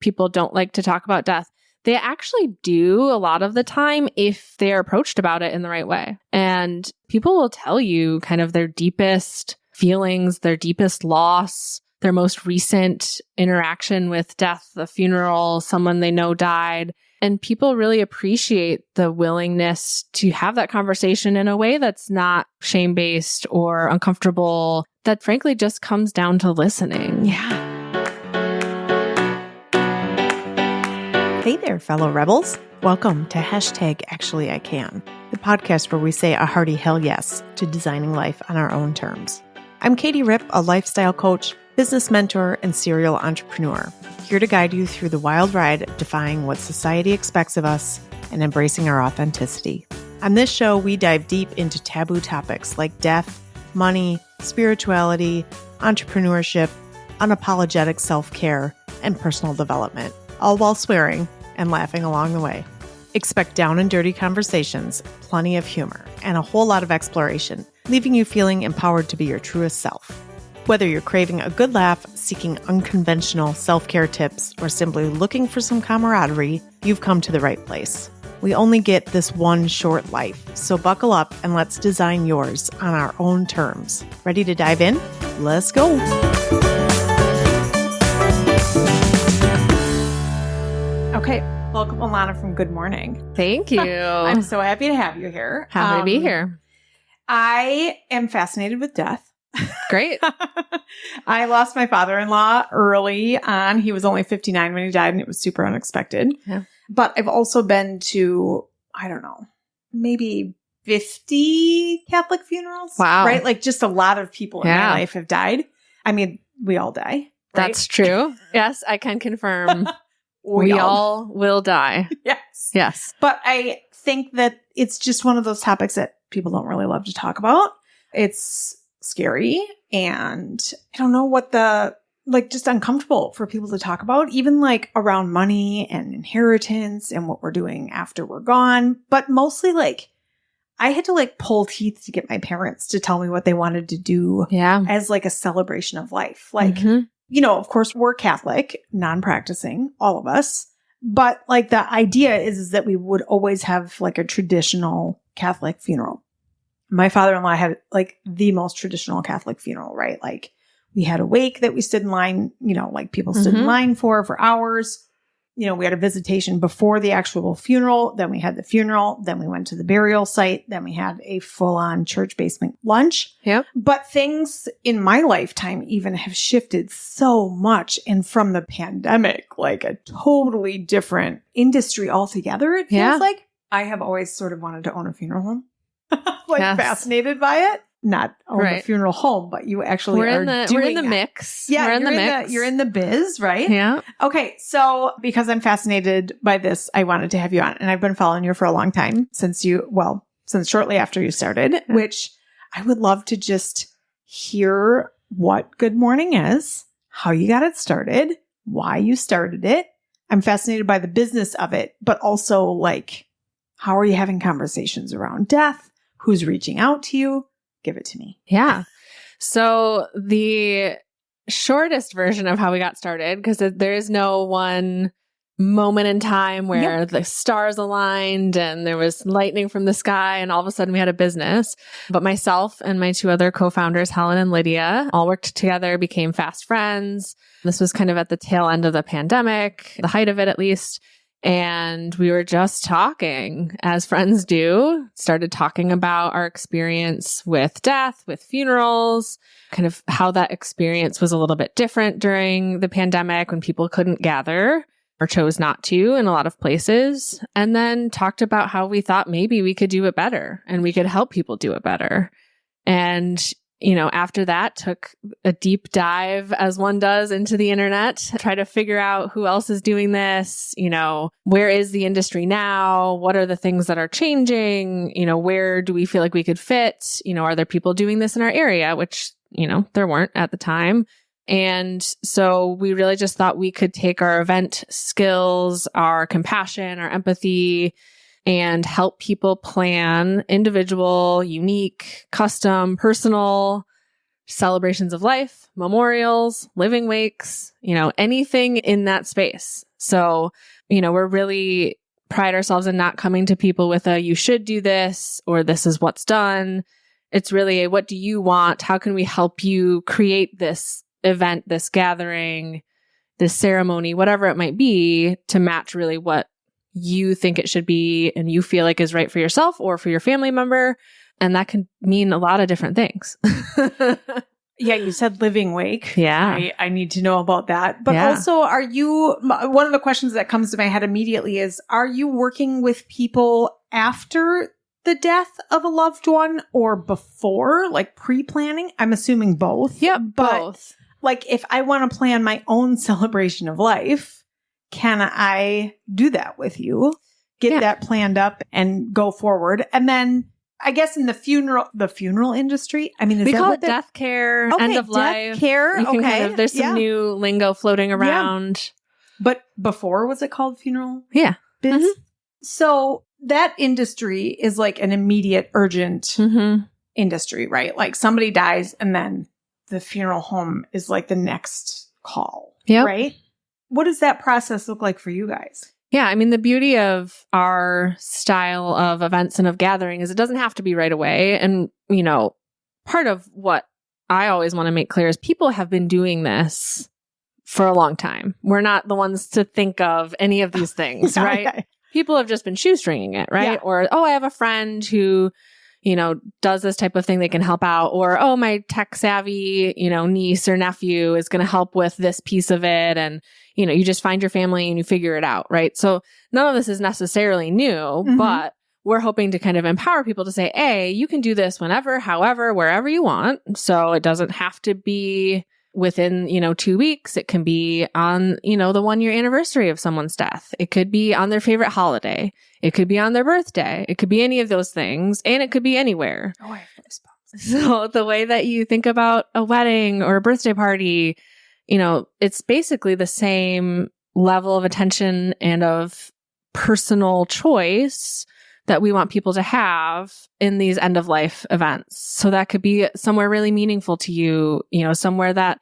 people don't like to talk about death. They actually do a lot of the time if they're approached about it in the right way. And people will tell you kind of their deepest feelings, their deepest loss, their most recent interaction with death, the funeral, someone they know died. And people really appreciate the willingness to have that conversation in a way that's not shame-based or uncomfortable, that frankly just comes down to listening. Yeah. Hey there, fellow rebels. Welcome to #ActuallyICan, the podcast where we say a hearty hell yes to designing life on our own terms. I'm Katie Ripp, a lifestyle coach, business mentor, and serial entrepreneur, here to guide you through the wild ride of defying what society expects of us and embracing our authenticity. On this show, we dive deep into taboo topics like death, money, spirituality, entrepreneurship, unapologetic self-care, and personal development, all while swearing and laughing along the way. Expect down and dirty conversations, plenty of humor, and a whole lot of exploration, leaving you feeling empowered to be your truest self. Whether you're craving a good laugh, seeking unconventional self-care tips, or simply looking for some camaraderie, you've come to the right place. We only get this one short life, so buckle up and let's design yours on our own terms. Ready to dive in? Let's go. Okay, welcome Alanna from Good Mourning. Thank you. I'm so happy to have you here. Happy to be here. I am fascinated with death. Great. I lost my father-in-law early on. He was only 59 when he died, and it was super unexpected. Yeah. But I've also been to, I don't know, maybe 50 Catholic funerals. Wow. Right? Like just a lot of people in my life have died. I mean, we all die. Right? That's true. Yes, I can confirm. We all will die. Yes. Yes. But I think that it's just one of those topics that people don't really love to talk about. It's scary, and I don't know what just uncomfortable for people to talk about, even like around money and inheritance and what we're doing after we're gone. But mostly I had to pull teeth to get my parents to tell me what they wanted to do as a celebration of life. Of course we're Catholic, non-practicing, all of us. But the idea is that we would always have a traditional Catholic funeral. My father-in-law had the most traditional Catholic funeral, right? We had a wake that we stood in line, people stood in line for hours. We had a visitation before the actual funeral. Then we had the funeral. Then we went to the burial site. Then we had a full-on church basement lunch. Yep. But things in my lifetime even have shifted so much. And from the pandemic, a totally different industry altogether, it feels like. I have always sort of wanted to own a funeral home. Fascinated by it. Not own a funeral home, but you actually we're in the it. mix. Yeah, we're in the mix. You're in the biz, right? Yeah. Okay, so because I'm fascinated by this, I wanted to have you on, and I've been following you for a long time since shortly after you started, which I would love to just hear what Good Mourning is, how you got it started, why you started it. I'm fascinated by the business of it, but also how are you having conversations around death? Who's reaching out to you? Give it to me. Yeah. So the shortest version of how we got started, because there is no one moment in time where the stars aligned and there was lightning from the sky and all of a sudden we had a business. But myself and my two other co-founders, Helen and Lydia, all worked together, became fast friends. This was kind of at the tail end of the pandemic, the height of it at least. And we were just talking, as friends do, started talking about our experience with death, with funerals, kind of how that experience was a little bit different during the pandemic when people couldn't gather or chose not to in a lot of places. And then talked about how we thought maybe we could do it better and we could help people do it better. And after that, took a deep dive, as one does, into the internet, try to figure out who else is doing this, where is the industry now? What are the things that are changing? Where do we feel like we could fit? Are there people doing this in our area? Which, there weren't at the time. And so we really just thought we could take our event skills, our compassion, our empathy, and help people plan individual, unique, custom, personal celebrations of life, memorials, living wakes, anything in that space. So, we're really pride ourselves in not coming to people with a, you should do this, or this is what's done. It's really a, what do you want? How can we help you create this event, this gathering, this ceremony, whatever it might be, to match really what you think it should be and you feel like is right for yourself or for your family member. And that can mean a lot of different things. Yeah, you said living wake. Yeah. I need to know about that. But also, one of the questions that comes to my head immediately is, are you working with people after the death of a loved one or before, like pre-planning? I'm assuming both. Yep, but both. Like if I want to plan my own celebration of life, can I do that with you? Get that planned up and go forward. And then I guess in the funeral industry, I mean, we call it death care, end of life. Death care. There's some new lingo floating around. Yeah. But before, was it called funeral? Yeah. Biz? Mm-hmm. So that industry is like an immediate, urgent industry, right? Like somebody dies and then the funeral home is like the next call, right? What does that process look like for you guys? Yeah, I mean, the beauty of our style of events and of gathering is it doesn't have to be right away. And, part of what I always want to make clear is people have been doing this for a long time. We're not the ones to think of any of these things, right? Okay. People have just been shoestringing it, right? Yeah. Or, I have a friend who, does this type of thing, they can help out. Or, my tech savvy, niece or nephew is going to help with this piece of it. And, you just find your family and you figure it out, right? So none of this is necessarily new, but we're hoping to kind of empower people to say, hey, you can do this whenever, however, wherever you want. So it doesn't have to be within, 2 weeks. It can be on, the 1-year anniversary of someone's death. It could be on their favorite holiday. It could be on their birthday. It could be any of those things. And it could be anywhere. Oh, I have goosebumps. So the way that you think about a wedding or a birthday party, it's basically the same level of attention and of personal choice that we want people to have in these end of life events. So that could be somewhere really meaningful to you, somewhere that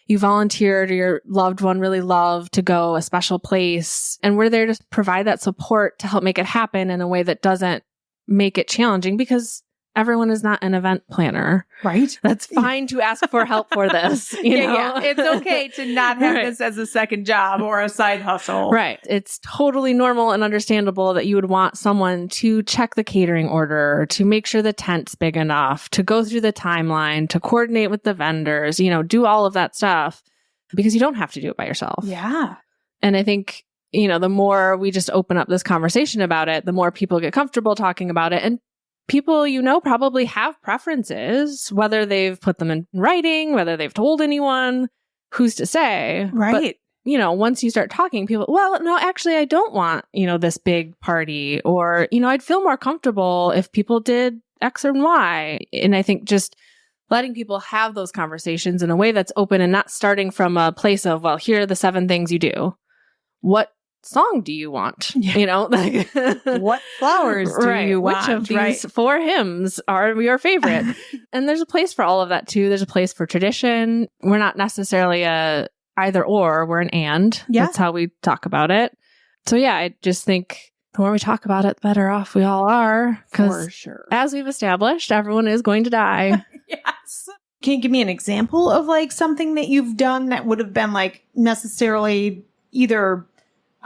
you volunteered or your loved one really loved to go, a special place. And we're there to provide that support to help make it happen in a way that doesn't make it challenging, because everyone is not an event planner. Right. That's fine to ask for help for this. You know? Yeah. It's okay to not have this as a second job or a side hustle. Right. It's totally normal and understandable that you would want someone to check the catering order, to make sure the tent's big enough, to go through the timeline, to coordinate with the vendors, do all of that stuff, because you don't have to do it by yourself. Yeah. And I think, the more we just open up this conversation about it, the more people get comfortable talking about it. And people, probably have preferences, whether they've put them in writing, whether they've told anyone, who's to say? Right. But, once you start talking, people, well, no, actually, I don't want, this big party, or, I'd feel more comfortable if people did X and Y. And I think just letting people have those conversations in a way that's open and not starting from a place of, well, here are the 7 things you do. What song do you want? What flowers do you want? Which of these 4 hymns are your favorite? And there's a place for all of that too. There's a place for tradition. We're not necessarily a either or, we're an and. Yeah. That's how we talk about it. So yeah, I just think the more we talk about it, the better off we all are. For sure. As we've established, everyone is going to die. Yes. Can you give me an example of like something that you've done that would have been like necessarily either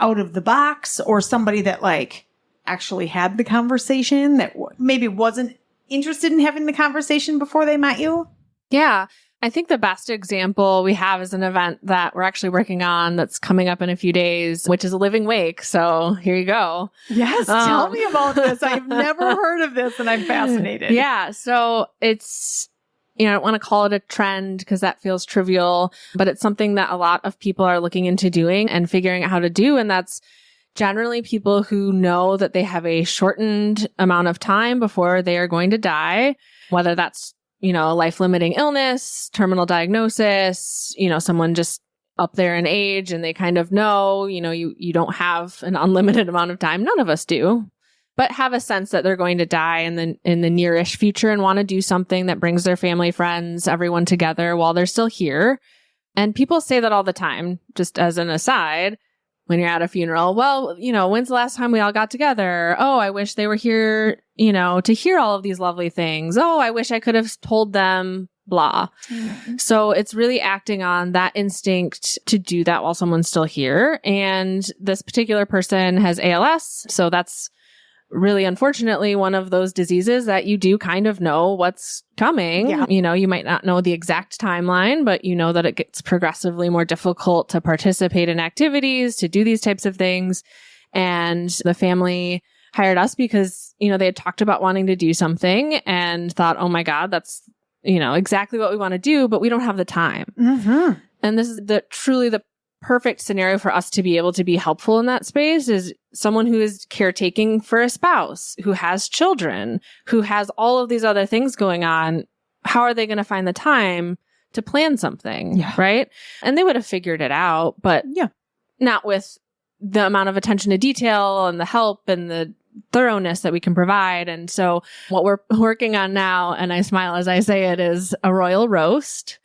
out of the box, or somebody that like actually had the conversation that maybe wasn't interested in having the conversation before they met you? Yeah. I think the best example we have is an event that we're actually working on that's coming up in a few days, which is a living wake. So here you go. Yes. Tell me about this. I've never heard of this and I'm fascinated. Yeah. So it's, I don't want to call it a trend because that feels trivial, but it's something that a lot of people are looking into doing and figuring out how to do. And that's generally people who know that they have a shortened amount of time before they are going to die, whether that's, a life-limiting illness, terminal diagnosis, someone just up there in age and they kind of know, you don't have an unlimited amount of time. None of us do. but have a sense that they're going to die in the nearish future and want to do something that brings their family, friends, everyone together while they're still here. And people say that all the time, just as an aside, when you're at a funeral. Well, when's the last time we all got together? Oh, I wish they were here, to hear all of these lovely things. Oh, I wish I could have told them, blah. Mm-hmm. So it's really acting on that instinct to do that while someone's still here. And this particular person has ALS. So that's really, unfortunately, one of those diseases that you do kind of know what's coming. Yeah. You might not know the exact timeline, but you know that it gets progressively more difficult to participate in activities, to do these types of things. And the family hired us because, they had talked about wanting to do something and thought, oh my God, that's, exactly what we want to do, but we don't have the time. Mm-hmm. And this is truly the perfect scenario for us to be able to be helpful in that space is someone who is caretaking for a spouse, who has children, who has all of these other things going on. How are they going to find the time to plan something? Yeah. Right. And they would have figured it out, but not with the amount of attention to detail and the help and the thoroughness that we can provide. And so what we're working on now, and I smile as I say it, is a royal roast.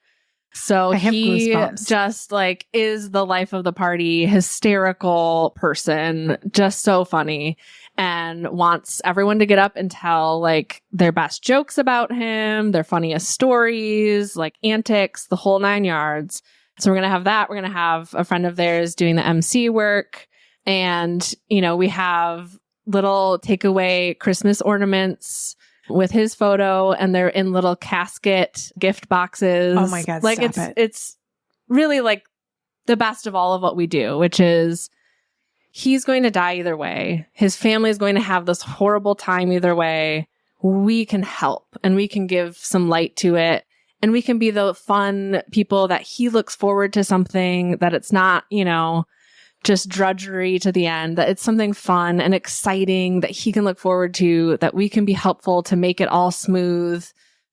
So he just is the life of the party, hysterical person, just so funny, and wants everyone to get up and tell their best jokes about him, their funniest stories, antics, the whole 9 yards. So we're going to have that. We're going to have a friend of theirs doing the MC work. And, we have little takeaway Christmas ornaments with his photo, and they're in little casket gift boxes. Oh my God, it's really the best of all of what we do, which is he's going to die either way. His family is going to have this horrible time either way. We can help and we can give some light to it, and we can be the fun people that he looks forward to something, that it's not, just drudgery to the end, that it's something fun and exciting that he can look forward to, that we can be helpful to make it all smooth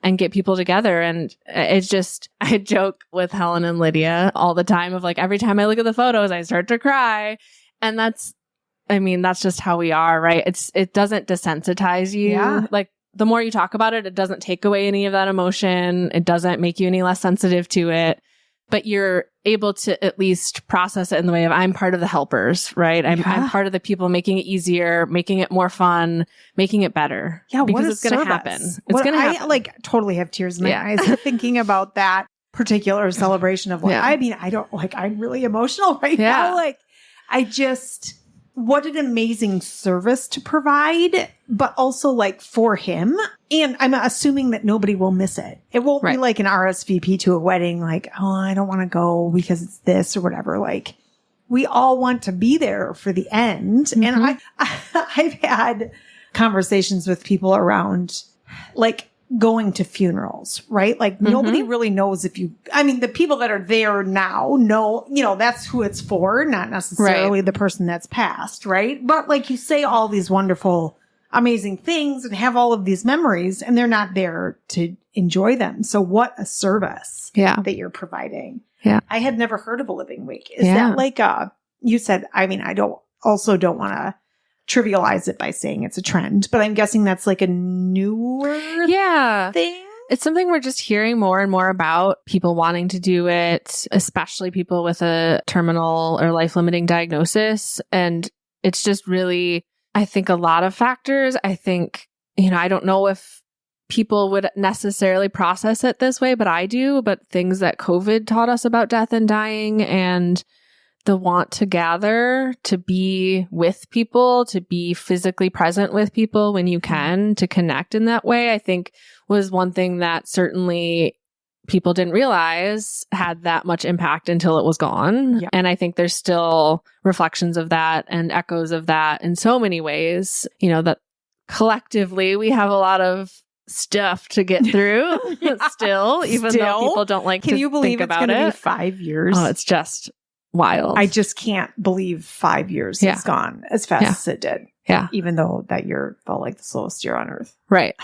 and get people together. And it's just, I joke with Helen and Lydia all the time of every time I look at the photos, I start to cry. And that's just how we are, right? It doesn't desensitize you. Yeah. The more you talk about it, it doesn't take away any of that emotion. It doesn't make you any less sensitive to it. But you're able to at least process it in the way of, I'm part of the helpers, right? I'm part of the people making it easier, making it more fun, making it better. Yeah, because it's going to happen. It's going to happen. I totally have tears in my eyes thinking about that particular celebration of I'm really emotional right now. What an amazing service to provide, but also for him. And I'm assuming that nobody will miss it. It won't be an RSVP to a wedding, oh, I don't want to go because it's this or whatever. We all want to be there for the end. Mm-hmm. And I've had conversations with people around going to funerals, right? Nobody really knows the people that are there now know, that's who it's for, not necessarily the person that's passed, right? But you say all these wonderful, amazing things and have all of these memories, and they're not there to enjoy them. So what a service that you're providing. Yeah. I had never heard of a living wake. Is that you said, I don't want to trivialize it by saying it's a trend, but I'm guessing that's a newer thing. It's something we're just hearing more and more about, people wanting to do it, especially people with a terminal or life-limiting diagnosis. And it's just really, I think, a lot of factors. I think, I don't know if people would necessarily process it this way, but I do. But things that COVID taught us about death and dying, and the want to gather, to be with people, to be physically present with people when you can, to connect in that way, I think was one thing that certainly people didn't realize had that much impact until it was gone. Yeah. And I think there's still reflections of that and echoes of that in so many ways, that collectively we have a lot of stuff to get through still, even though people don't like to think about it. Can you believe it's going to be 5 years? Oh, it's just wild. I just can't believe 5 years has gone as fast as it did. Yeah. Even though that year felt like the slowest year on earth. Right.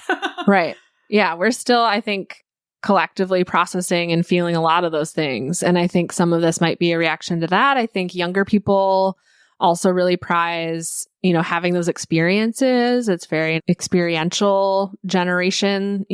Right. Yeah. We're still, I think, collectively processing and feeling a lot of those things. And I think some of this might be a reaction to that. I think younger people also really prize, having those experiences. It's very experiential generation,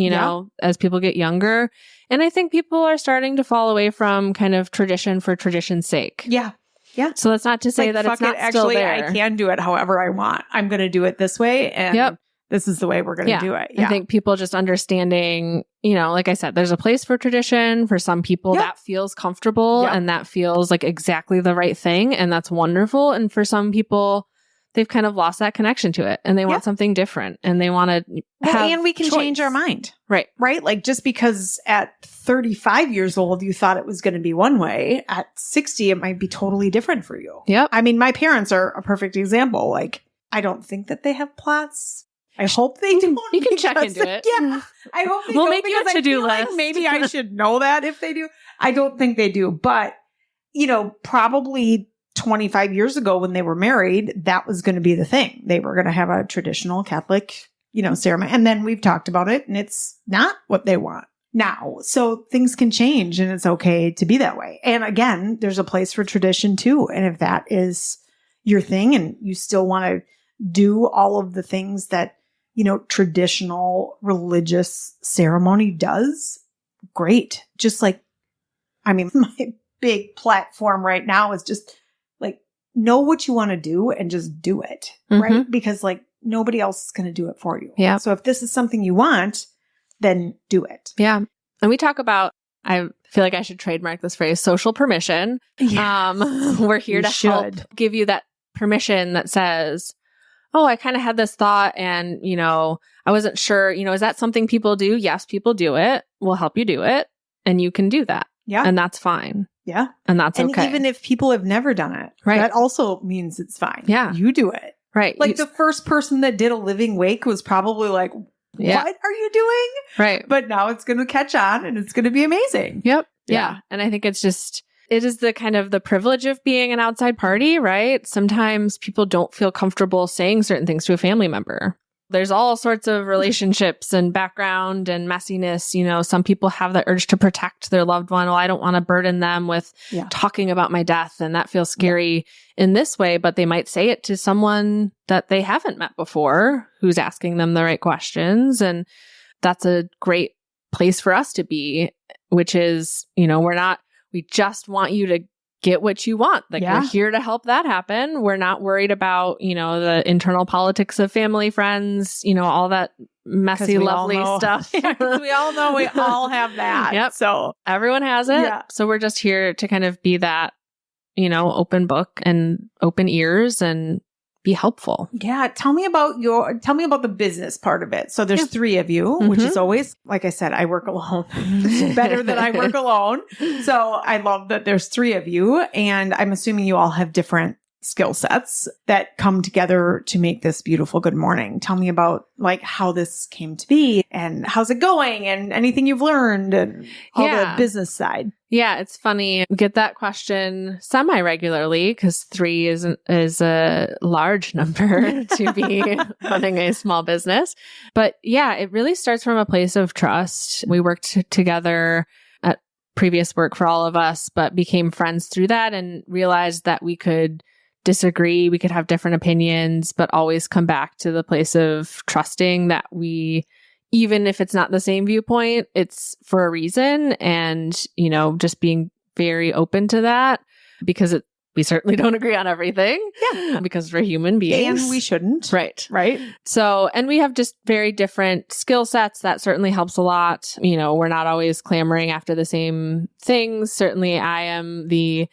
as people get younger. And I think people are starting to fall away from kind of tradition for tradition's sake. Yeah. Yeah. So that's not to say that it's not still there. I can do it however I want. I'm going to do it this way. And this is the way we're going to do it. Yeah. I think people just understanding, like I said, there's a place for tradition. For some people, that feels comfortable and that feels like exactly the right thing. And that's wonderful. And for some people, they've kind of lost that connection to it and they want something different and they want to have and we can change our mind. Right. Right. Like just because at 35 years old, you thought it was going to be one way, at 60, it might be totally different for you. Yep. I mean, my parents are a perfect example. Like, I don't think that they have plots. I hope they do. You can check into it. Yeah. I hope they We'll make you a to-do list. Like maybe I should know that if they do. I don't think they do. But, probably 25 years ago when they were married, that was going to be the thing. They were going to have a traditional Catholic, ceremony. And then we've talked about it and it's not what they want now. So things can change and it's okay to be that way. And again, there's a place for tradition too. And if that is your thing and you still want to do all of the things that, traditional religious ceremony does, great. Just like, my big platform right now is just like, know what you want to do and just do it. Right. Because nobody else is going to do it for you. Yeah. So if this is something you want, then do it. Yeah. And we talk about, I feel like I should trademark this phrase, social permission. Yes. We're here to help give you that permission that says, oh, I kind of had this thought and, I wasn't sure, is that something people do? Yes, people do it. We'll help you do it. And you can do that. Yeah. And that's fine. Yeah. And that's okay. And even if people have never done it, that also means it's fine. Yeah. You do it. Right. Like the first person that did a living wake was probably like, what are you doing? Right. But now it's going to catch on and it's going to be amazing. Yep. Yeah. And I think it is the kind of the privilege of being an outside party, right? Sometimes people don't feel comfortable saying certain things to a family member. There's all sorts of relationships and background and messiness. Some people have the urge to protect their loved one. Well, I don't want to burden them with talking about my death. And that feels scary in this way, but they might say it to someone that they haven't met before who's asking them the right questions. And that's a great place for us to be, which is, we just want you to get what you want. We're here to help that happen. We're not worried about, the internal politics of family, friends, all that messy, lovely stuff. We all know we all have that. Yep. So everyone has it. Yeah. So we're just here to kind of be that, open book and open ears and be helpful. Yeah. Tell me about the business part of it. So there's 3 of you, which is always, like I said, I work alone. It's better that I work alone. So I love that there's 3 of you. And I'm assuming you all have different skill sets that come together to make this beautiful Good Mourning. Tell me about how this came to be and how's it going and anything you've learned and all the business side. Yeah, it's funny. We get that question semi-regularly because 3 is a large number to be running a small business. But yeah, it really starts from a place of trust. We worked together at previous work for all of us, but became friends through that and realized that we could disagree, we could have different opinions, but always come back to the place of trusting that we, even if it's not the same viewpoint, it's for a reason. And, just being very open to that because we certainly don't agree on everything. Yeah. Because we're human beings. And we shouldn't. Right. Right. So, and we have just very different skill sets. That certainly helps a lot. We're not always clamoring after the same things. Certainly I am the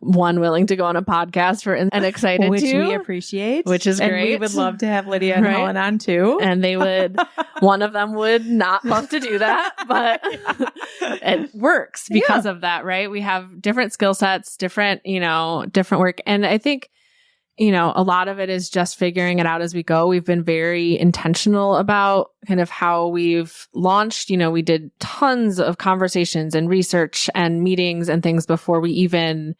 one willing to go on a podcast for and excited which to. We appreciate. Which is great. And we would love to have Lydia and Helen on too. And they would, one of them would not love to do that, but it works because of that, right? We have different skill sets, different work. And I think, a lot of it is just figuring it out as we go. We've been very intentional about kind of how we've launched. We did tons of conversations and research and meetings and things before we even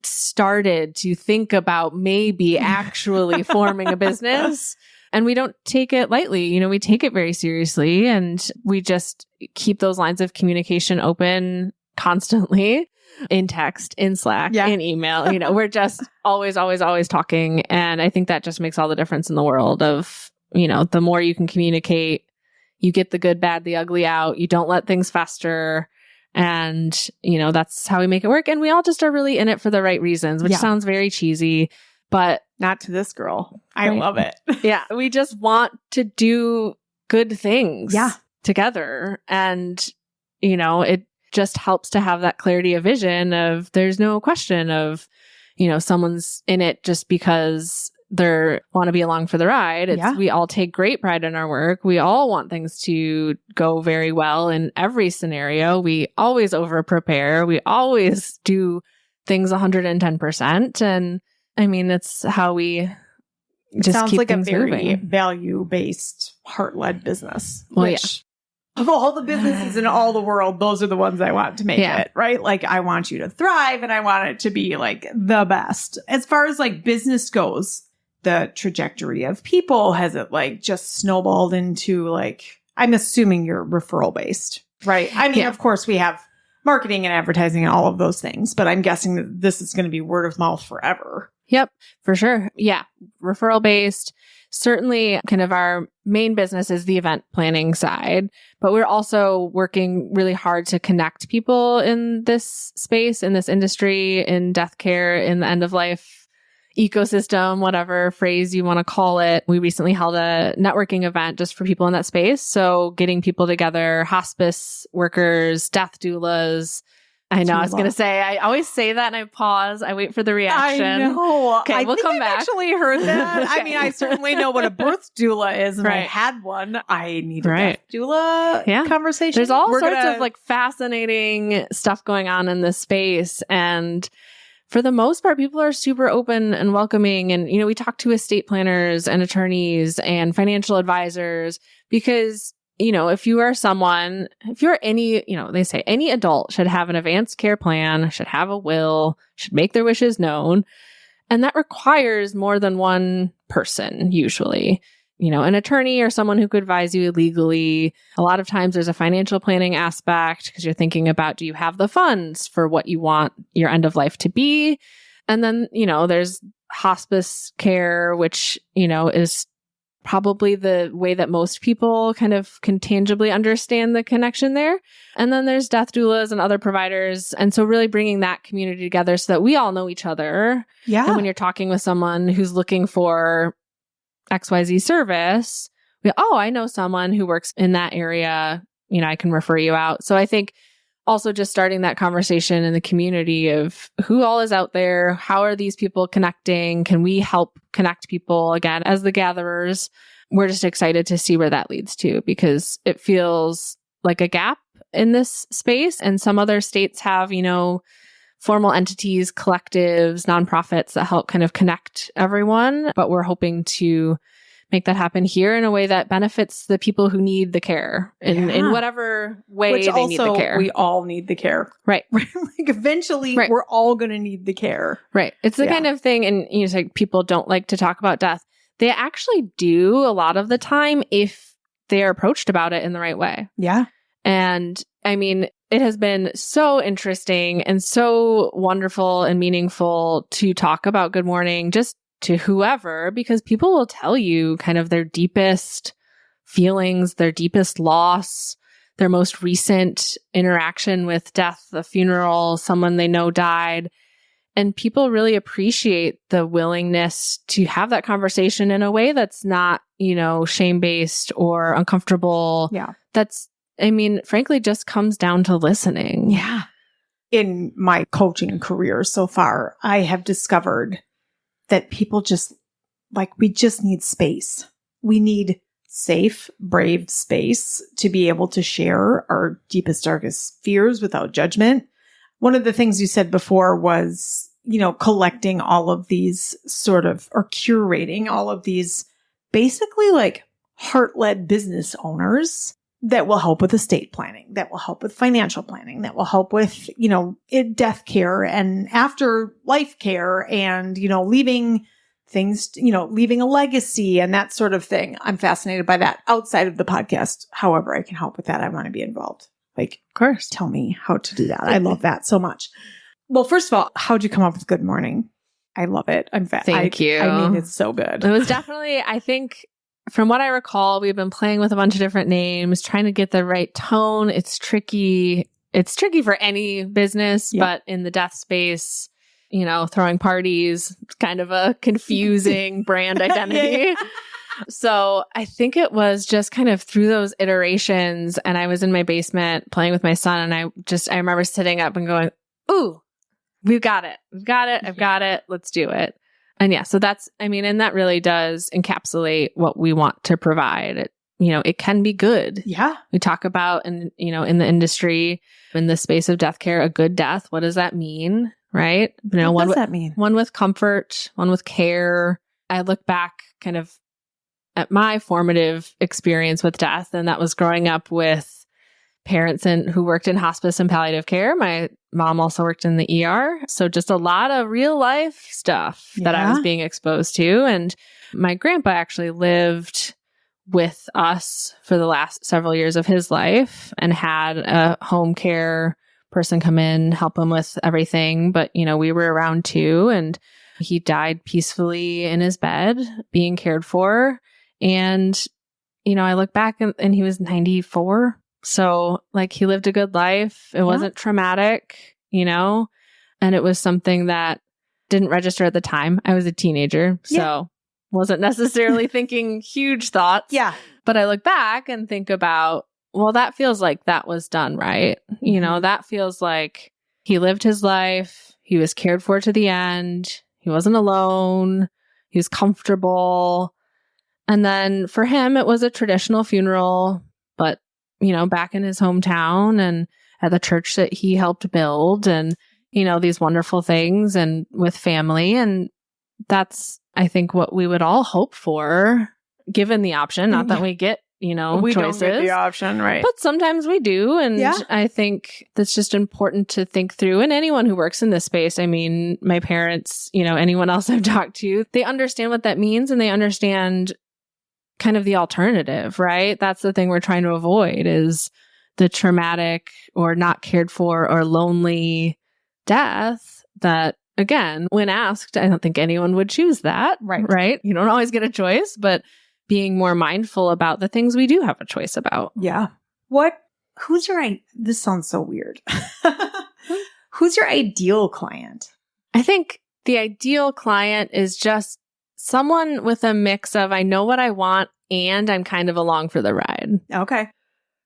started to think about maybe actually forming a business. And we don't take it lightly. We take it very seriously and we just keep those lines of communication open constantly in text, in Slack, in email. We're just always, always, always talking. And I think that just makes all the difference in the world of, the more you can communicate, you get the good, bad, the ugly out. You don't let things fester. And, that's how we make it work. And we all just are really in it for the right reasons, which sounds very cheesy, but not to this girl. I love it. Yeah. We just want to do good things together. And, it just helps to have that clarity of vision of there's no question of, someone's in it just because they want to be along for the ride. We all take great pride in our work. We all want things to go very well in every scenario. We always over prepare. We always do things 110%. And I mean, it's how we just sounds keep like things a very moving. Value-based, heart-led business. Well, which, of all the businesses in all the world, those are the ones I want to make it, right? Like, I want you to thrive and I want it to be like the best. As far as like business goes, the trajectory of people, has it like just snowballed into like, I'm assuming you're referral based, right? I mean, of course we have marketing and advertising and all of those things, but I'm guessing that this is going to be word of mouth forever. Yep, for sure. Yeah. Referral based. Certainly kind of our main business is the event planning side, but we're also working really hard to connect people in this space, in this industry, in death care, in the end of life ecosystem, whatever phrase you want to call it. We recently held a networking event just for people in that space. So getting people together, hospice workers, death doulas. I know. I was going to say, I always say that and I pause. I wait for the reaction. I know. Okay, we'll come back. I've actually heard that. I mean, I certainly know what a birth doula is, and I had one. I need a death doula conversation. There's all sorts of like fascinating stuff going on in this space. And for the most part, people are super open and welcoming. And, we talk to estate planners and attorneys and financial advisors because if you are someone, if you're any, they say any adult should have an advanced care plan, should have a will, should make their wishes known. And that requires more than one person, usually. An attorney or someone who could advise you legally. A lot of times there's a financial planning aspect because you're thinking about, do you have the funds for what you want your end of life to be? And then, there's hospice care, which, is probably the way that most people kind of can tangibly understand the connection there. And then there's death doulas and other providers. And so really bringing that community together so that we all know each other. Yeah. And when you're talking with someone who's looking for XYZ service, I know someone who works in that area, I can refer you out. So I think also just starting that conversation in the community of who all is out there, how are these people connecting? Can we help connect people again as the gatherers? We're just excited to see where that leads to because it feels like a gap in this space. And some other states have, formal entities, collectives, nonprofits that help kind of connect everyone. But we're hoping to make that happen here in a way that benefits the people who need the care in whatever way they need the care. We all need the care. Right. Like eventually we're all going to need the care. Right. It's the kind of thing, and it's like people don't like to talk about death. They actually do a lot of the time if they are approached about it in the right way. Yeah. And I mean, it has been so interesting and so wonderful and meaningful to talk about Good Mourning just to whoever, because people will tell you kind of their deepest feelings, their deepest loss, their most recent interaction with death, a funeral, someone they know died. And people really appreciate the willingness to have that conversation in a way that's not, shame-based or uncomfortable. Yeah. That's, frankly, just comes down to listening. Yeah. In my coaching career so far, I have discovered that people just we just need space. We need safe, brave space to be able to share our deepest, darkest fears without judgment. One of the things you said before was, collecting all of these or curating all of these basically heart-led business owners that will help with estate planning, that will help with financial planning, that will help with, death care and after life care and, leaving things, leaving a legacy and that sort of thing. I'm fascinated by that outside of the podcast. However I can help with that, I want to be involved. Like, Of course. tell me how to do that. I love that so much. Well, first of all, how'd you come up with Good Mourning? I love it. Thank you. I mean, it's so good. It was definitely, I think, from what I recall, we've been playing with a bunch of different names, trying to get the right tone. It's tricky. It's tricky for any business, but in the death space, you know, throwing parties, it's kind of a confusing brand identity. So I think it was just kind of through those iterations, and I was in my basement playing with my son, and I remember sitting up and going, ooh, we've got it. We've got it. I've got it. Let's do it. And yeah, so that's, I mean, and that really does encapsulate what we want to provide. It, you know, it can be good. Yeah. We talk about, and you know, in the industry, in the space of death care, a good death. What does that mean? Right? You know, what does that mean? One with comfort, one with care. I look back kind of at my formative experience with death, and that was growing up with parents who worked in hospice and palliative care. My mom also worked in the ER. So just a lot of real life stuff that I was being exposed to. And my grandpa actually lived with us for the last several years of his life and had a home care person come in, help him with everything. But, you know, we were around too. And he died peacefully in his bed, being cared for. And, you know, I look back and he was 94. So like he lived a good life. It wasn't traumatic, you know, and it was something that didn't register at the time. I was a teenager, so wasn't necessarily thinking huge thoughts. Yeah. But I look back and think about, well, that feels like that was done right. Mm-hmm. You know, that feels like he lived his life. He was cared for to the end. He wasn't alone. He was comfortable. And then for him, it was a traditional funeral, but you know, back in his hometown and at the church that he helped build and, you know, these wonderful things and with family. And that's, I think, what we would all hope for, given the option. Not that we get, you know, we choices. don't get the option, right? But sometimes we do. And I think that's just important to think through. And anyone who works in this space, I mean, my parents, you know, anyone else I've talked to, they understand what that means and they understand kind of the alternative, right? That's the thing we're trying to avoid is the traumatic or not cared for or lonely death that, again, when asked, I don't think anyone would choose that, right? You don't always get a choice, but being more mindful about the things we do have a choice about. Yeah. This sounds so weird. Who's your ideal client? I think the ideal client is just someone with a mix of I know what I want and I'm kind of along for the ride. Okay.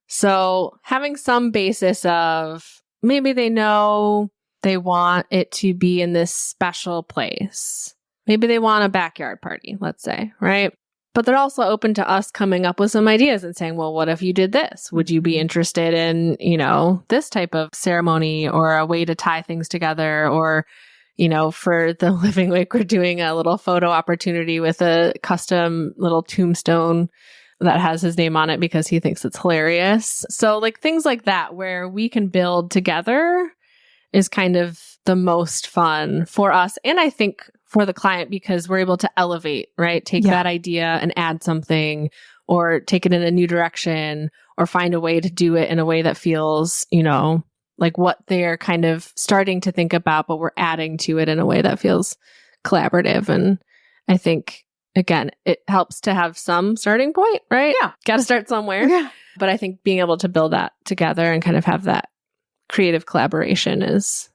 So having some basis of maybe they know they want it to be in this special place. Maybe they want a backyard party, let's say, right? But they're also open to us coming up with some ideas and saying, well, what if you did this? Would you be interested in, you know, this type of ceremony or a way to tie things together? Or, you know, for the Living Wake, we're doing a little photo opportunity with a custom little tombstone that has his name on it because he thinks it's hilarious. So like things like that where we can build together is kind of the most fun for us. And I think for the client because we're able to elevate, right? Take that idea and add something or take it in a new direction or find a way to do it in a way that feels, you know, like what they're kind of starting to think about, but we're adding to it in a way that feels collaborative. And I think, again, it helps to have some starting point, right? Yeah. Got to start somewhere. Yeah. But I think being able to build that together and kind of have that creative collaboration is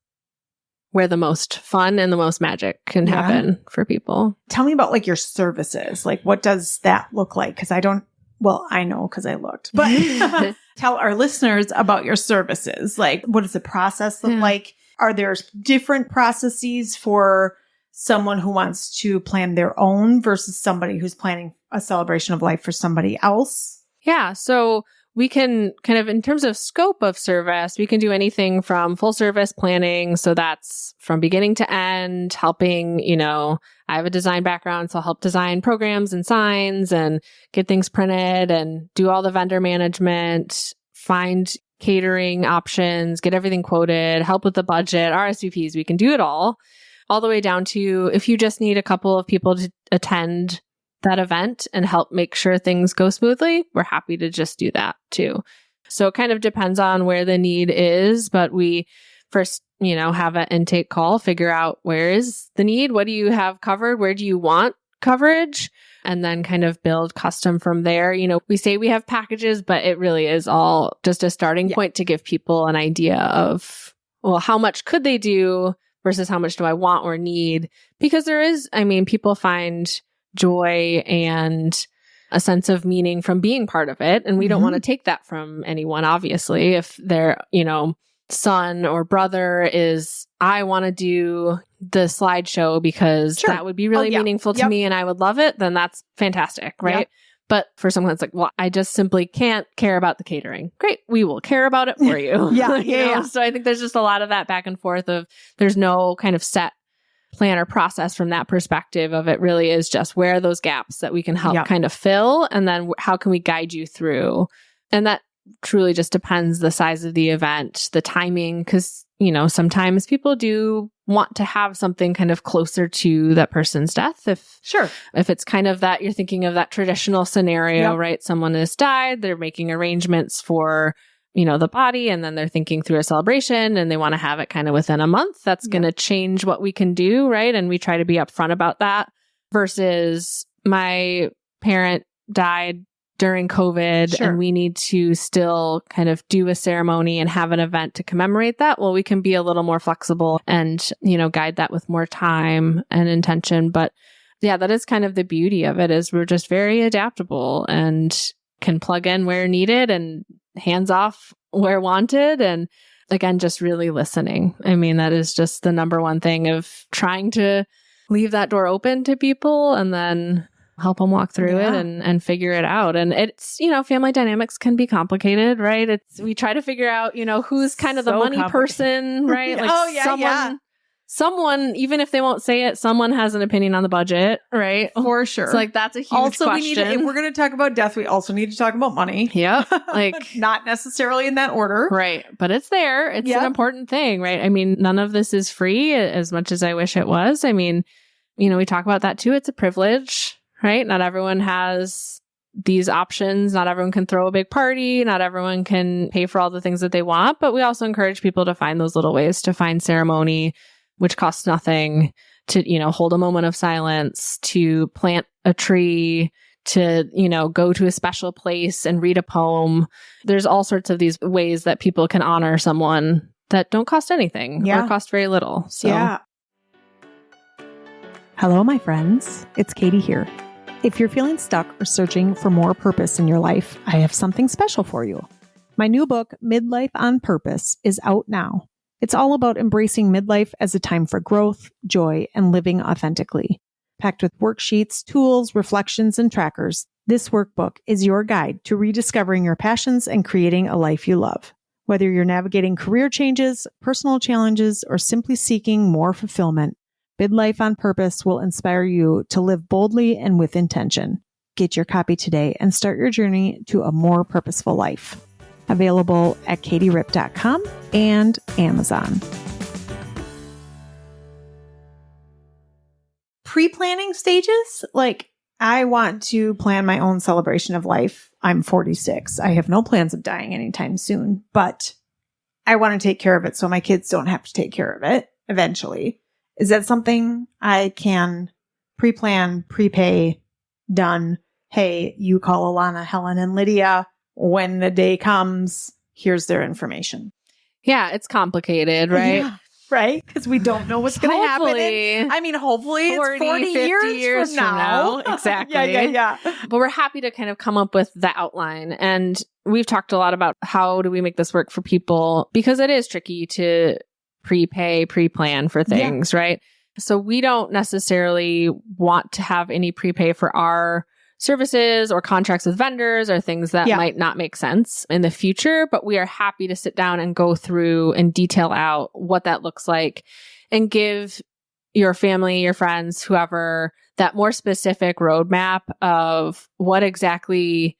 where the most fun and the most magic can happen for people. Tell me about like your services. Like what does that look like? Because I know because I looked. But tell our listeners about your services. Like what does the process look like? Are there different processes for someone who wants to plan their own versus somebody who's planning a celebration of life for somebody else? Yeah. So we can kind of, in terms of scope of service, we can do anything from full service planning. So that's from beginning to end, helping, you know, I have a design background, so I'll help design programs and signs and get things printed and do all the vendor management, find catering options, get everything quoted, help with the budget, RSVPs. We can do it all the way down to if you just need a couple of people to attend that event and help make sure things go smoothly, we're happy to just do that too. So it kind of depends on where the need is, but we first, have an intake call, figure out where is the need, what do you have covered, where do you want coverage, and then kind of build custom from there. We say we have packages, but it really is all just a starting point to give people an idea of, well, how much could they do versus how much do I want or need? Because people find joy and a sense of meaning from being part of it. And we don't want to take that from anyone, obviously. If their, son or brother is, I want to do the slideshow because that would be really meaningful to me and I would love it, then that's fantastic, right? Yep. But for someone that's like, well, I just simply can't care about the catering. Great. We will care about it for you. So I think there's just a lot of that back and forth of there's no kind of set plan or process from that perspective of it really is just where are those gaps that we can help kind of fill, and then how can we guide you through? And that truly just depends the size of the event, the timing, because, sometimes people do want to have something kind of closer to that person's death. If it's kind of that, you're thinking of that traditional scenario, right? Someone has died, they're making arrangements for, the body, and then they're thinking through a celebration and they want to have it kind of within a month. That's going to change what we can do, right? And we try to be upfront about that versus my parent died during COVID and we need to still kind of do a ceremony and have an event to commemorate that. Well, we can be a little more flexible and, guide that with more time and intention. But yeah, that is kind of the beauty of it is we're just very adaptable and can plug in where needed and hands off where wanted. And again, just really listening. That is just the number one thing of trying to leave that door open to people and then help them walk through it and figure it out. And it's, family dynamics can be complicated, right? We try to figure out, who's kind of the money person, right? Like someone, even if they won't say it, someone has an opinion on the budget, right? For sure. So that's a huge question. If we're going to talk about death, we also need to talk about money. Yeah. Not necessarily in that order. Right. But it's there. It's an important thing, right? None of this is free as much as I wish it was. We talk about that too. It's a privilege. Right? Not everyone has these options. Not everyone can throw a big party. Not everyone can pay for all the things that they want. But we also encourage people to find those little ways to find ceremony, which costs nothing, to, hold a moment of silence, to plant a tree, to, go to a special place and read a poem. There's all sorts of these ways that people can honor someone that don't cost anything or cost very little. So. Hello, my friends. It's Katie here. If you're feeling stuck or searching for more purpose in your life, I have something special for you. My new book, Midlife on Purpose, is out now. It's all about embracing midlife as a time for growth, joy, and living authentically. Packed with worksheets, tools, reflections, and trackers, this workbook is your guide to rediscovering your passions and creating a life you love. Whether you're navigating career changes, personal challenges, or simply seeking more fulfillment, Midlife on Purpose will inspire you to live boldly and with intention. Get your copy today and start your journey to a more purposeful life. Available at katierip.com and Amazon. Pre-planning stages? I want to plan my own celebration of life. I'm 46. I have no plans of dying anytime soon, but I want to take care of it so my kids don't have to take care of it eventually. Is that something I can pre-plan, prepay, done? Hey, you call Alanna, Helen, and Lydia. When the day comes, here's their information. Yeah, it's complicated, right? Yeah, right? Because we don't know what's going to happen. Hopefully 40, it's 40 years from now. Exactly. Yeah. But we're happy to kind of come up with the outline. And we've talked a lot about how do we make this work for people, because it is tricky to prepay, pre-plan for things, right? So we don't necessarily want to have any prepay for our services or contracts with vendors or things that might not make sense in the future, but we are happy to sit down and go through and detail out what that looks like and give your family, your friends, whoever, that more specific roadmap of what exactly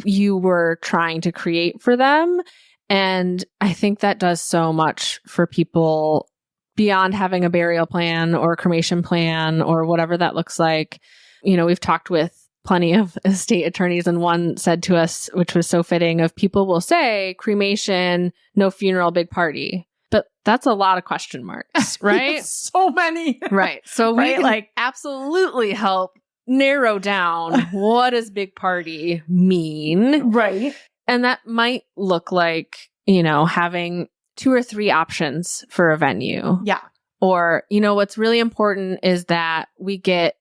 you were trying to create for them. And I think that does so much for people beyond having a burial plan or a cremation plan or whatever that looks like. We've talked with plenty of estate attorneys, and one said to us, which was so fitting, of people will say cremation, no funeral, big party. But that's a lot of question marks, right? So many. Right. So we can absolutely help narrow down what does big party mean. Right. And that might look like, having 2 or 3 options for a venue. Yeah. Or, what's really important is that we get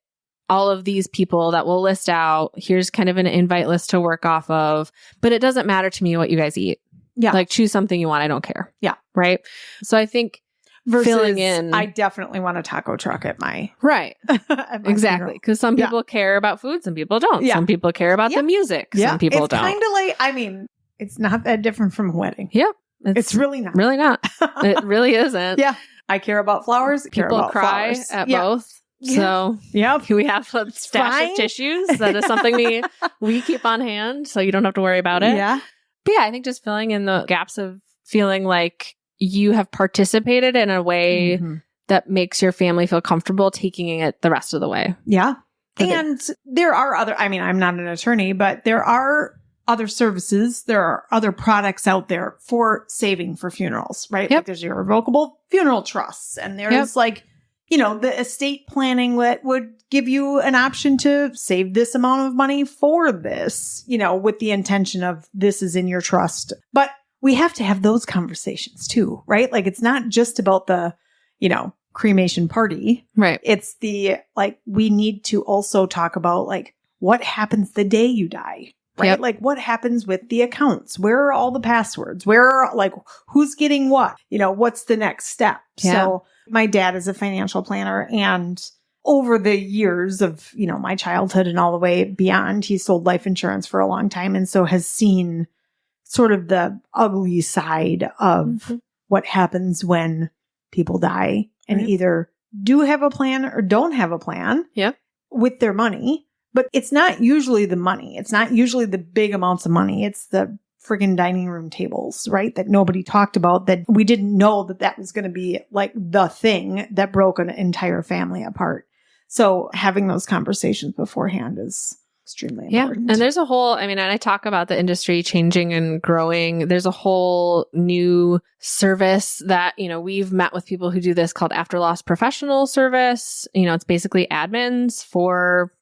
all of these people that we'll list out. Here's kind of an invite list to work off of, but it doesn't matter to me what you guys eat. Yeah. Like, choose something you want. I don't care. Yeah. Right. So I think filling in. I definitely want a taco truck at my. Right. at my exactly. Because some people care about food. Some people don't. Yeah. Some people care about the music. Yeah. Some people it's don't. Kind of like, it's not that different from a wedding. Yep. It's really not. Really not. It really isn't. Yeah. I care about flowers. People cry at both. So we have a stash of tissues. That is something we keep on hand, so you don't have to worry about it. Yeah. But I think just filling in the gaps of feeling like you have participated in a way that makes your family feel comfortable taking it the rest of the way. Yeah. And there are other, I'm not an attorney, but there are other services. There are other products out there for saving for funerals, right? Yep. Like there's your irrevocable funeral trusts, and there's the estate planning that would give you an option to save this amount of money for this, with the intention of this is in your trust. But we have to have those conversations too, right? Like it's not just about the, cremation party. Right. It's we need to also talk about what happens the day you die. Right? Yep. Like what happens with the accounts? Where are all the passwords? Who's getting what? What's the next step? Yeah. So my dad is a financial planner, and over the years of, my childhood and all the way beyond, he sold life insurance for a long time. And so has seen sort of the ugly side of what happens when people die and either do have a plan or don't have a plan with their money. But it's not usually the money. It's not usually the big amounts of money. It's the friggin' dining room tables, right? That nobody talked about, that we didn't know that was going to be the thing that broke an entire family apart. So having those conversations beforehand is extremely important. And there's a whole, and I talk about the industry changing and growing. There's a whole new service that, we've met with people who do this called after loss professional service. It's basically admins for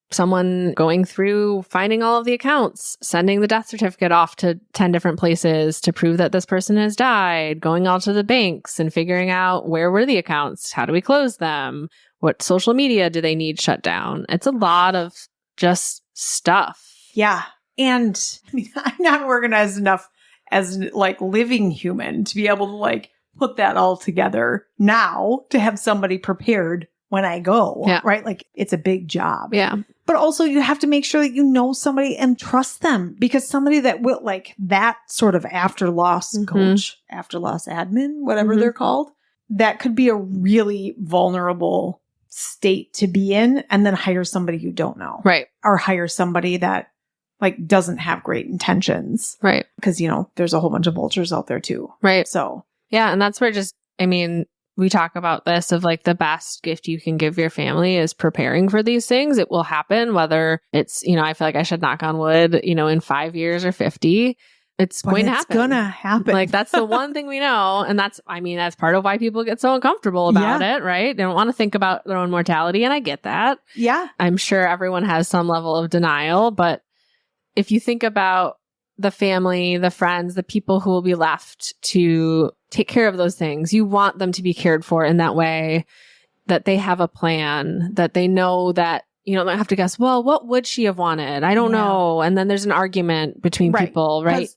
someone going through finding all of the accounts, sending the death certificate off to 10 different places to prove that this person has died, going out to the banks and figuring out where were the accounts, how do we close them, what social media do they need shut down. It's a lot of just stuff. Yeah. And I'm not organized enough as living human to be able to put that all together now to have somebody prepared when I go, right? It's a big job. Yeah. But also you have to make sure that you know somebody and trust them, because somebody that will that sort of after loss coach, after loss admin, whatever they're called, that could be a really vulnerable state to be in, and then hire somebody you don't know. Right. Or hire somebody that doesn't have great intentions. Right. Because, there's a whole bunch of vultures out there too. Right. So. Yeah. And that's where we talk about this of the best gift you can give your family is preparing for these things. It will happen, whether it's, I feel like I should knock on wood, in 5 years or 50. It's going to happen. It's going to happen. That's the one thing we know. And that's part of why people get so uncomfortable about it, right? They don't want to think about their own mortality. And I get that. Yeah. I'm sure everyone has some level of denial. But if you think about the family, the friends, the people who will be left to take care of those things, you want them to be cared for in that way, that they have a plan, that they know that you don't have to guess, well, what would she have wanted? I don't know. And then there's an argument between people, right?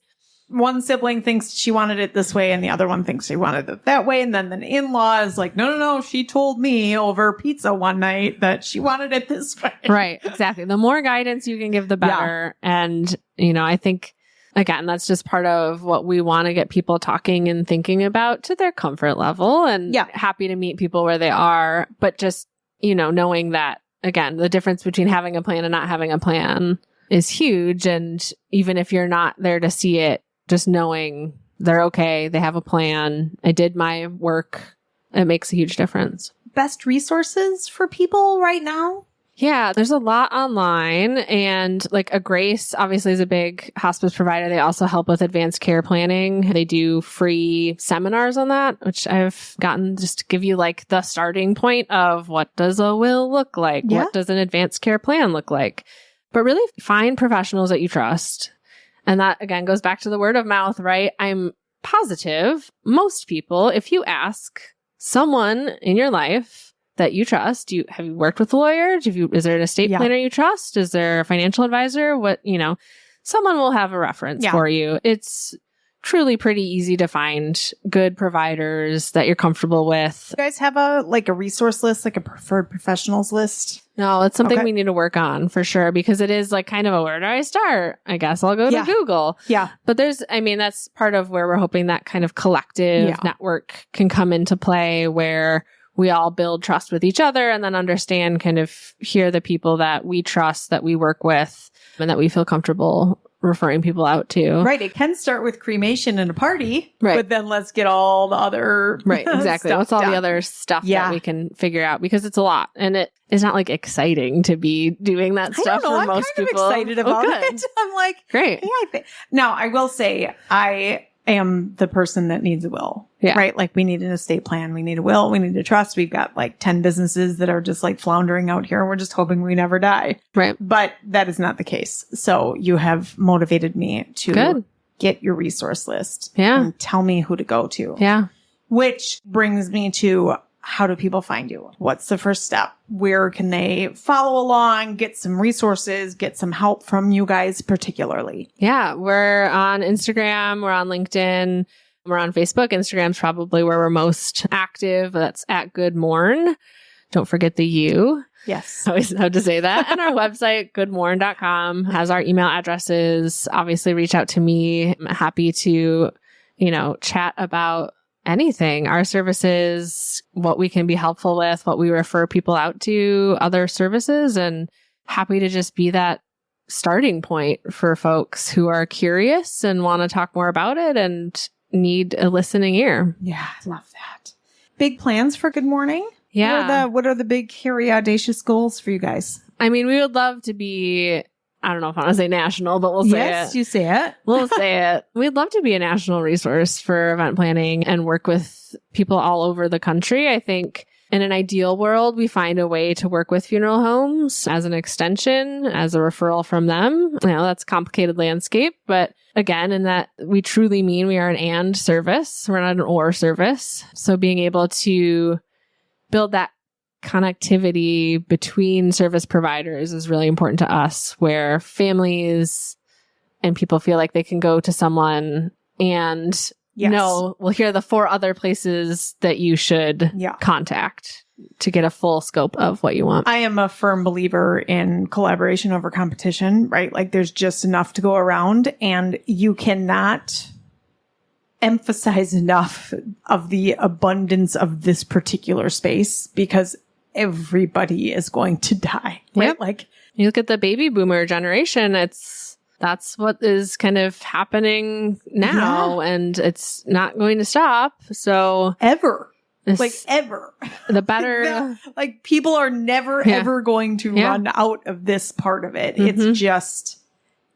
One sibling thinks she wanted it this way and the other one thinks she wanted it that way. And then the in-law is no, she told me over pizza one night that she wanted it this way. Right, exactly. The more guidance you can give, the better. Yeah. And, I think, again, that's just part of what we want to get people talking and thinking about to their comfort level, and happy to meet people where they are. But just, knowing that, again, the difference between having a plan and not having a plan is huge. And even if you're not there to see it, just knowing they're okay, they have a plan, I did my work, it makes a huge difference. Best resources for people right now? Yeah, there's a lot online, and like a Grace obviously is a big hospice provider. They also help with advanced care planning. They do free seminars on that, which I've gotten just to give you like the starting point of what does a will look like? Yeah. What does an advanced care plan look like? But really find professionals that you trust. And that again goes back to the word of mouth, right? I'm positive most people, if you ask someone in your life that you trust, have you worked with a lawyer? Is there an estate planner you trust? Is there a financial advisor? Someone will have a reference for you. It's truly pretty easy to find good providers that you're comfortable with. You guys have a resource list, like a preferred professionals list? No, it's something we need to work on for sure, because it is like kind of where do I start? I guess I'll go to Google. Yeah. But that's part of where we're hoping that kind of collective network can come into play, where we all build trust with each other and then understand here are the people that we trust, that we work with, and that we feel comfortable referring people out to. Right. It can start with cremation and a party, right? But then let's get all the other right. Exactly. What's all the other stuff that we can figure out, because it's a lot, and it's not like exciting to be doing that stuff for most people. I'm excited about it. I'm like, great. Yeah, now I will say I am the person that needs a will. Yeah. Right. Like we need an estate plan. We need a will. We need a trust. We've got like 10 businesses that are just like floundering out here, and we're just hoping we never die. Right. But that is not the case. So you have motivated me to get your resource list. Yeah. And tell me who to go to. Yeah. Which brings me to, how do people find you? What's the first step? Where can they follow along, get some resources, get some help from you guys particularly? Yeah. We're on Instagram. We're on LinkedIn. We're on Facebook. Instagram's probably where we're most active. That's at Good Mourn. Don't forget the U. Yes. I always have to say that. And our website, goodmourn.com, has our email addresses. Obviously, reach out to me. I'm happy to, chat about anything, our services, what we can be helpful with, what we refer people out to, other services, and happy to just be that starting point for folks who are curious and want to talk more about it and need a listening ear. Yeah, I love that. Big plans for Good Mourning? Yeah. What are the big, hairy, audacious goals for you guys? I mean, we would love to be, I don't know if I want to say national, but we'll say it. Yes, you say it. We'll say it. We'd love to be a national resource for event planning and work with people all over the country. I think in an ideal world, we find a way to work with funeral homes as an extension, as a referral from them. That's a complicated landscape, but again, in that we truly mean we are an and service. We're not an or service. So being able to build that connectivity between service providers is really important to us, where families and people feel like they can go to someone and we'll hear the 4 other places that you should contact to get a full scope of what you want. I am a firm believer in collaboration over competition, right? Like there's just enough to go around, and you cannot emphasize enough of the abundance of this particular space, because everybody is going to die, right? Yep. Like you look at the baby boomer generation, that's what is kind of happening now, and it's not going to stop. So ever. The better. Like people are never, ever going to run out of this part of it. Mm-hmm. It's just,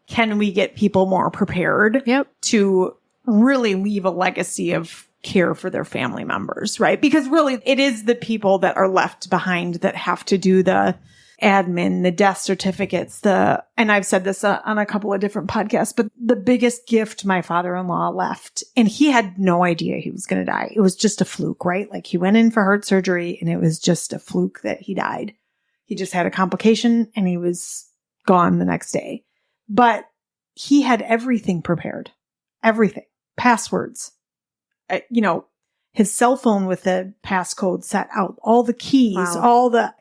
can we get people more prepared to really leave a legacy of care for their family members, right? Because really it is the people that are left behind that have to do the admin, the death certificates, and I've said this on a couple of different podcasts, but the biggest gift my father-in-law left, and he had no idea he was going to die. It was just a fluke, right? Like he went in for heart surgery and it was just a fluke that he died. He just had a complication and he was gone the next day. But he had everything prepared. Everything. Passwords. His cell phone with the passcode set out, all the keys, all the,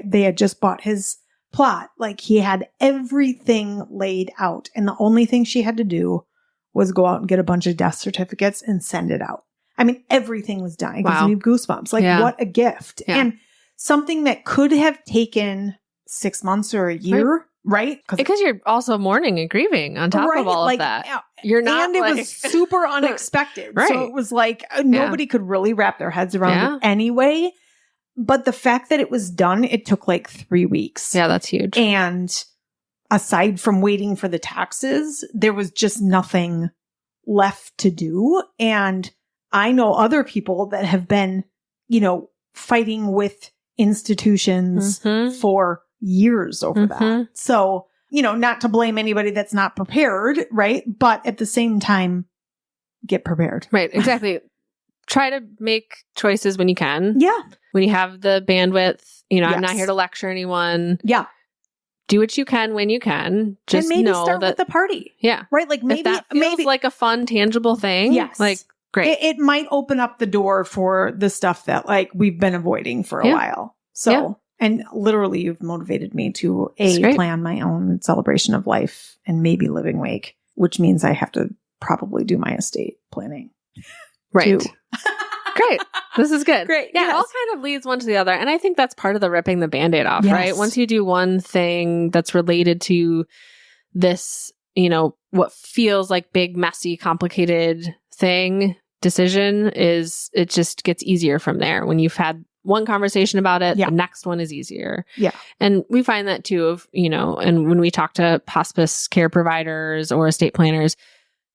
they had just bought his plot. Like he had everything laid out. And the only thing she had to do was go out and get a bunch of death certificates and send it out. I mean, everything was done. It gives me goosebumps. What a gift. Yeah. And something that could have taken 6 months or a year. Right? Because you're also mourning and grieving on top of all of that. You're not, and it was super unexpected. Right. So it was like nobody could really wrap their heads around it anyway. But the fact that it was done, it took like 3 weeks. Yeah, that's huge. And aside from waiting for the taxes, there was just nothing left to do. And I know other people that have been, fighting with institutions for years over that. So, not to blame anybody that's not prepared, right? But at the same time, get prepared. Right, exactly. Try to make choices when you can. Yeah. When you have the bandwidth, Yes. I'm not here to lecture anyone. Yeah. Do what you can when you can. Just and maybe know start that with the party. Yeah. Right? Like maybe if that feels like a fun, tangible thing. Yes. Like, great. It might open up the door for the stuff that like we've been avoiding for a while. So, and literally you've motivated me to plan my own celebration of life and maybe living wake, which means I have to probably do my estate planning. Right. Great. This is good. Great. Yeah. It all kind of leads one to the other. And I think that's part of the ripping the Band-Aid off, right? Once you do one thing that's related to this, what feels like big, messy, complicated decision it just gets easier from there. When you've had one conversation about it, the next one is easier. Yeah. And we find that too and when we talk to hospice care providers or estate planners,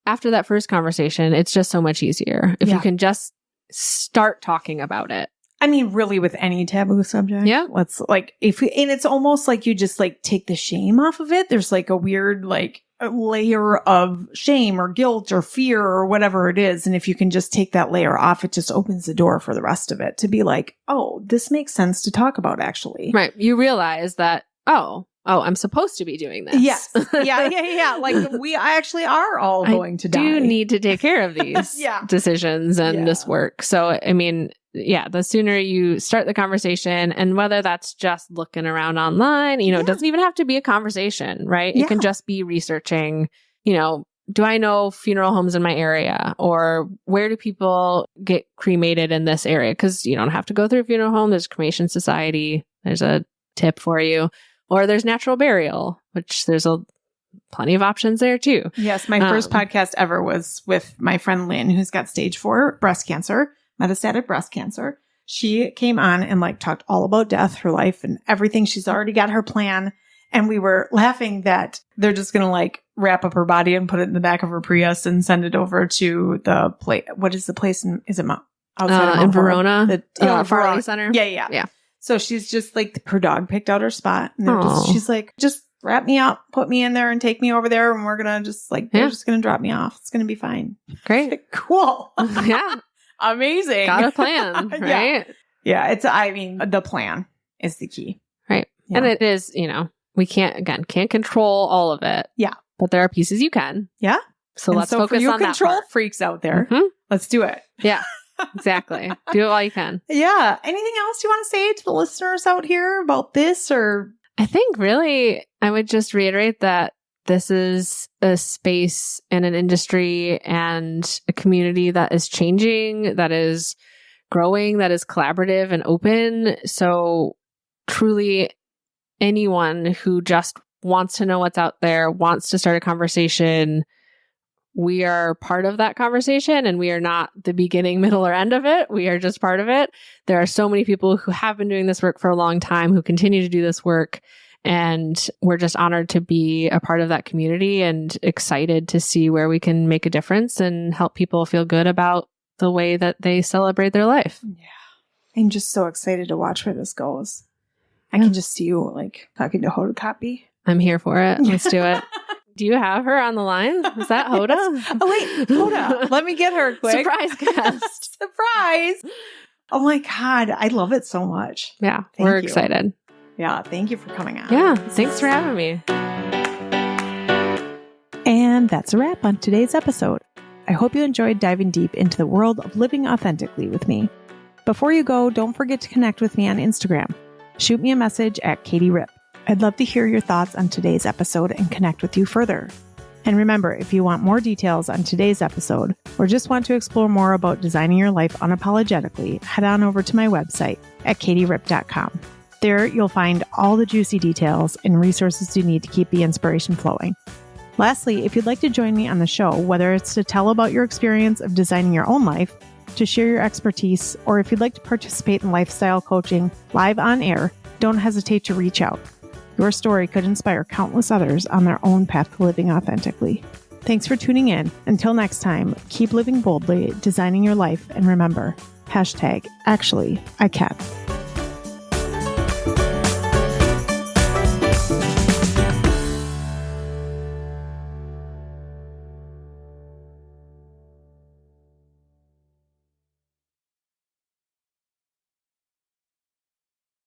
after that first conversation, it's just so much easier. If you can just start talking about it. I mean, really with any taboo subject. Yeah. Let's and it's almost like you just like take the shame off of it. There's like a weird, like a layer of shame or guilt or fear or whatever it is. And if you can just take that layer off, it just opens the door for the rest of it to be like, oh, this makes sense to talk about actually. Right. You realize that, oh, I'm supposed to be doing this. Yes. Yeah. Like we actually are all going to die. I do need to take care of these decisions and this work. So, I mean, the sooner you start the conversation, and whether that's just looking around online, it doesn't even have to be a conversation, right? It can just be researching, do I know funeral homes in my area, or where do people get cremated in this area? Because you don't have to go through a funeral home. There's a cremation society. There's a tip for you. Or there's natural burial, which there's plenty of options there too. Yes. My first podcast ever was with my friend Lynn, who's got stage 4 breast cancer, metastatic breast cancer. She came on and like talked all about death, her life and everything. She's already got her plan. And we were laughing that they're just going to like wrap up her body and put it in the back of her Prius and send it over to the place. What is the place? Is it outside of in Verona? Farley Center? Yeah. So she's just like, her dog picked out her spot. And she's like, just wrap me up, put me in there and take me over there. And we're going to just like, they're just going to drop me off. It's going to be fine. Great. Cool. Yeah. Amazing. Got a plan, right? Yeah. The plan is the key. Right. Yeah. And it is, we can't control all of it. Yeah. But there are pieces you can. Yeah. So let's focus on that part. Control freaks out there. Let's do it. Yeah. Exactly. Do it while you can. Yeah. Anything else you want to say to the listeners out here about this? Or I think really I would just reiterate that this is a space and an industry and a community that is changing, that is growing, that is collaborative and open. So truly anyone who just wants to know what's out there, wants to start a conversation, we are part of that conversation, and we are not the beginning, middle, or end of it. We are just part of it. There are so many people who have been doing this work for a long time, who continue to do this work. And we're just honored to be a part of that community and excited to see where we can make a difference and help people feel good about the way that they celebrate their life. Yeah. I'm just so excited to watch where this goes. I can just see you like talking to Hoda Kotb. I'm here for it. Let's do it. Do you have her on the line? Is that Hoda? Yes. Oh, wait, Hoda. Let me get her quick. Surprise guest. Surprise. Oh my God. I love it so much. Yeah. We're excited. Yeah. Thank you for coming on. Yeah. Thanks for having me. And that's a wrap on today's episode. I hope you enjoyed diving deep into the world of living authentically with me. Before you go, don't forget to connect with me on Instagram. Shoot me a message at Katie Rip. I'd love to hear your thoughts on today's episode and connect with you further. And remember, if you want more details on today's episode, or just want to explore more about designing your life unapologetically, head on over to my website at katierip.com. There, you'll find all the juicy details and resources you need to keep the inspiration flowing. Lastly, if you'd like to join me on the show, whether it's to tell about your experience of designing your own life, To share your expertise, or if you'd like to participate in lifestyle coaching live on air, don't hesitate to reach out. Your story could inspire countless others on their own path to living authentically. Thanks for tuning in. Until next time, keep living boldly, designing your life, and remember, #ActuallyICan.